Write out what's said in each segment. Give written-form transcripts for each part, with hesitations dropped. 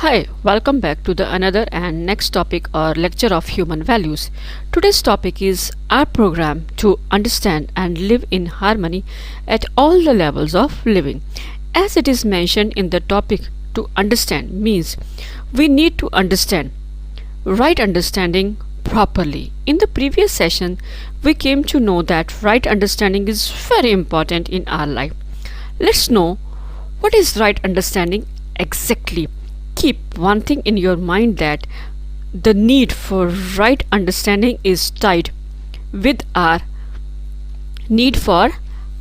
Hi, welcome back to the another and next topic or lecture of human values. Today's topic is our program to understand and live in harmony at all the levels of living. As it is mentioned in the topic, to understand means we need to understand right understanding properly. In the previous session, we came to know that right understanding is very important in our life. Let's know what is right understanding exactly. Keep one thing in your mind that the need for right understanding is tied with our need for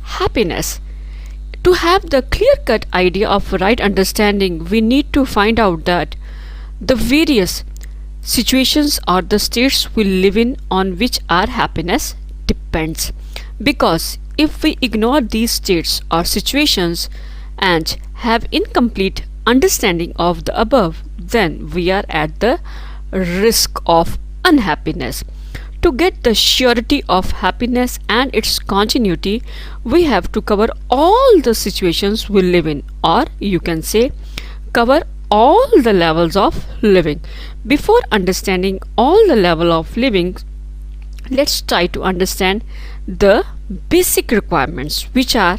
happiness. To have the clear cut idea of right understanding, we need to find out that the various situations or the states we live in on which our happiness depends. Because if we ignore these states or situations and have incomplete understanding of the above, then we are at the risk of unhappiness. To get the surety of happiness and its continuity, we have to cover all the situations we live in, or you can say, cover all the levels of living. Before understanding all the level of living, let's try to understand the basic requirements, which are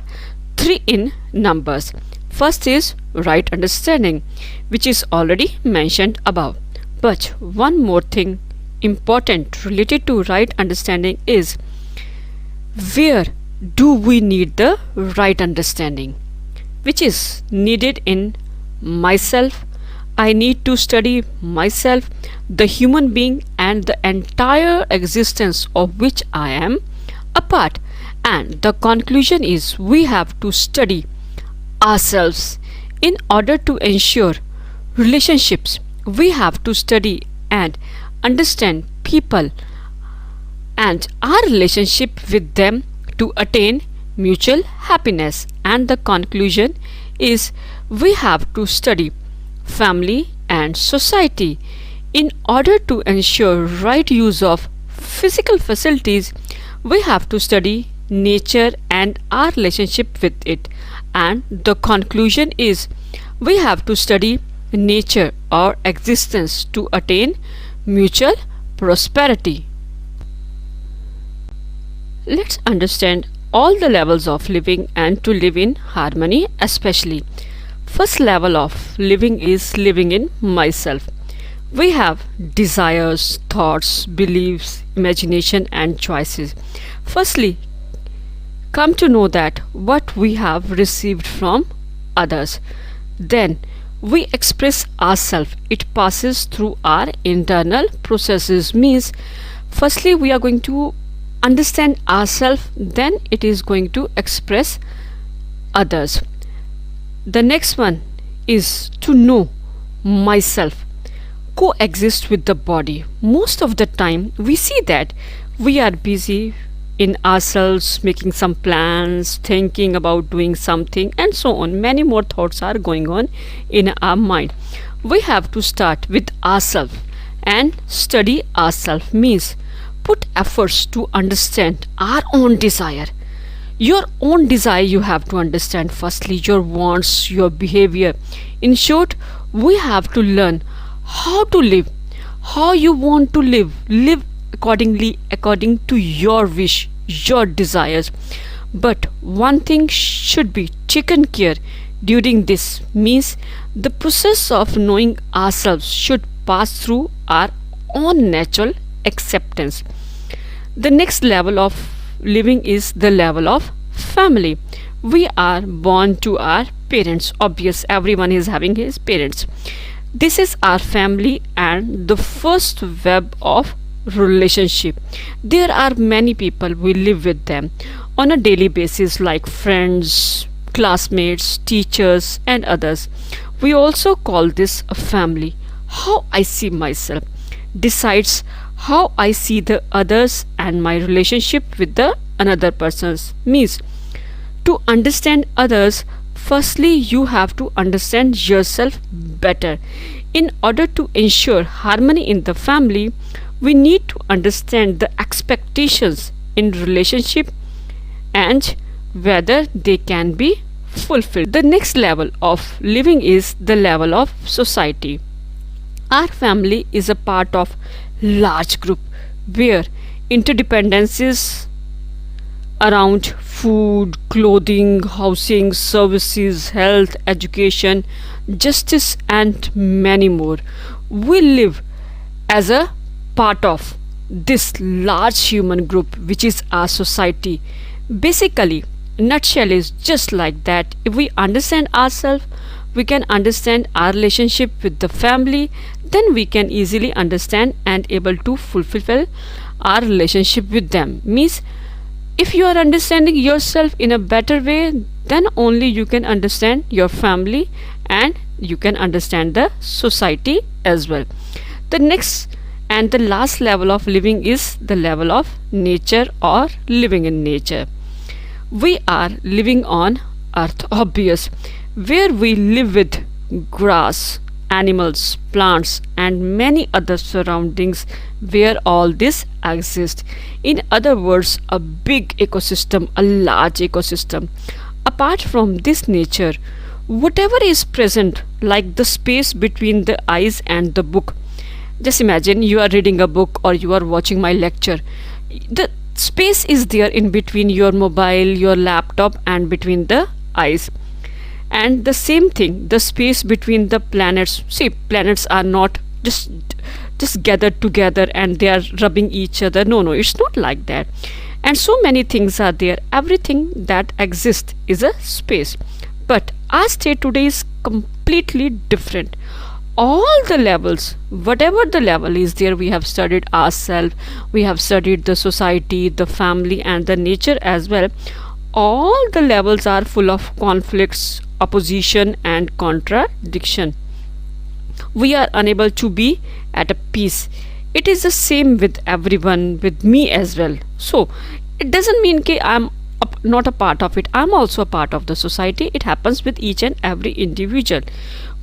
three in numbers. First is right understanding, which is already mentioned above. But one more thing important related to right understanding is where do we need the right understanding, which is needed in myself. I need to study myself, the human being, and the entire existence of which I am a part. And the conclusion is we have to study ourselves in order to ensure relationships. We have to study and understand people and our relationship with them to attain mutual happiness. And the conclusion is we have to study family and society in order to ensure right use of physical facilities. We have to study nature and our relationship with it. And the conclusion is we have to study nature or existence to attain mutual prosperity. Let's understand all the levels of living and to live in harmony especially. First level of living is living in myself. We have desires, thoughts, beliefs, imagination and choices. Firstly, come to know that what we have received from others. Then we express ourselves. It passes through our internal processes. Means firstly we are going to understand ourselves, then it is going to express others. The next one is to know myself coexist with the body. Most of the time we see that we are busy in ourselves, making some plans, thinking about doing something, and so on. Many more thoughts are going on in our mind. We have to start with ourselves and study ourselves. Means put efforts to understand our own desire. Your own desire you have to understand firstly, your wants, your behavior. In short, we have to learn how to live, how you want to live. Live accordingly, according to your wish, your desires. But one thing should be taken care during this. Means the process of knowing ourselves should pass through our own natural acceptance. The next level of living is the level of family. We are born to our parents. Obvious, everyone is having his parents. This is our family and the first web of relationship. There are many people we live with them on a daily basis, like friends, classmates, teachers and others. We also call this a family. How I see myself decides how I see the others and my relationship with the another persons. Means to understand others, firstly you have to understand yourself better. In order to ensure harmony in the family, we need to understand the expectations in relationship and whether they can be fulfilled. The next level of living is the level of society. Our family is a part of large group where interdependencies around food, clothing, housing, services, health, education, justice, and many more. We live as a part of this large human group, which is our society. Basically, nutshell is just like that. If we understand ourselves, we can understand our relationship with the family, then we can easily understand and able to fulfill our relationship with them. Means if you are understanding yourself in a better way, then only you can understand your family and you can understand the society as well. The next and the last level of living is the level of nature or living in nature. We are living on earth, obvious, where we live with grass, animals, plants, and many other surroundings where all this exists. In other words, a big ecosystem, a large ecosystem. Apart from this nature, whatever is present, like the space between the eyes and the book. Just imagine you are reading a book or you are watching my lecture. The space is there in between your mobile, your laptop, and between the eyes. And the same thing, the space between the planets. See, planets are not just gathered together and they are rubbing each other. No, no, it's not like that. And so many things are there. Everything that exists is a space. But our state today is completely different. All the levels, whatever the level is there, we have studied ourselves, we have studied the society, the family, and the nature as well. All the levels are full of conflicts, opposition, and contradiction. We are unable to be at a peace. It is the same with everyone, with me as well. So it doesn't mean that I'm not a part of it. I'm also a part of the society. It happens with each and every individual.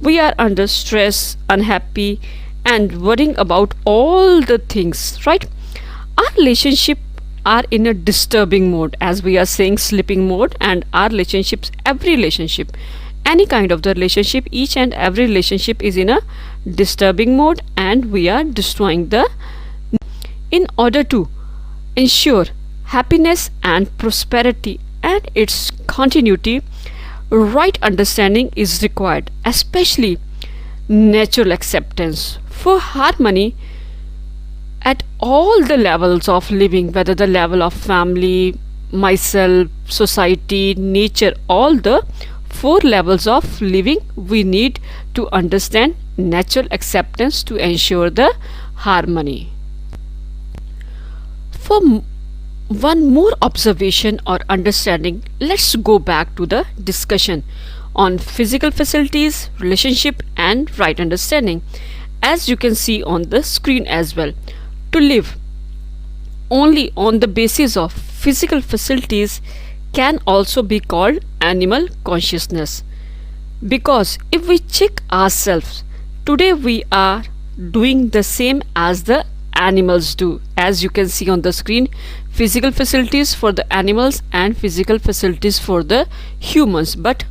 We are under stress, unhappy, and worrying about all the things, right? Our relationship are in a disturbing mode, as we are saying sleeping mode, and our relationships, every relationship, any kind of the relationship, each and every relationship is in a disturbing mode, and we are destroying the. In order to ensure happiness and prosperity and its continuity, right understanding is required, especially natural acceptance for harmony at all the levels of living, whether the level of family, myself, society, nature, all the four levels of living. We need to understand natural acceptance to ensure the harmony. For one more observation or understanding, let's go back to the discussion on physical facilities, relationship, and right understanding. As you can see on the screen as well, to live only on the basis of physical facilities can also be called animal consciousness. Because if we check ourselves, today we are doing the same as the animals do. As you can see on the screen, physical facilities for the animals and physical facilities for the humans. But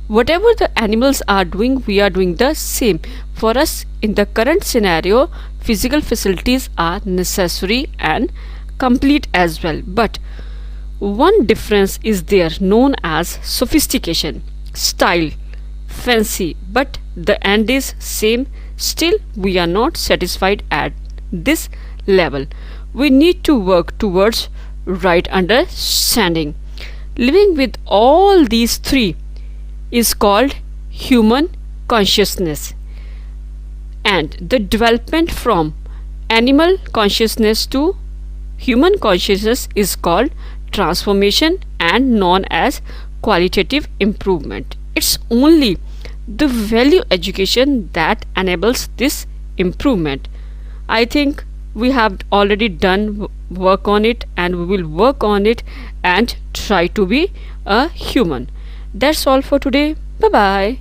whatever the animals are doing, we are doing the same. For us, in the current scenario, physical facilities are necessary and complete as well. But one difference is there, known as sophistication, style, fancy, but the end is same. Still, we are not satisfied at this level. We need to work towards right understanding. Living with all these three is called human consciousness, and the development from animal consciousness to human consciousness is called transformation and known as qualitative improvement. It's only the value education that enables this improvement. I think we have already done work on it, and we will work on it and try to be a human. That's all for today. Bye bye.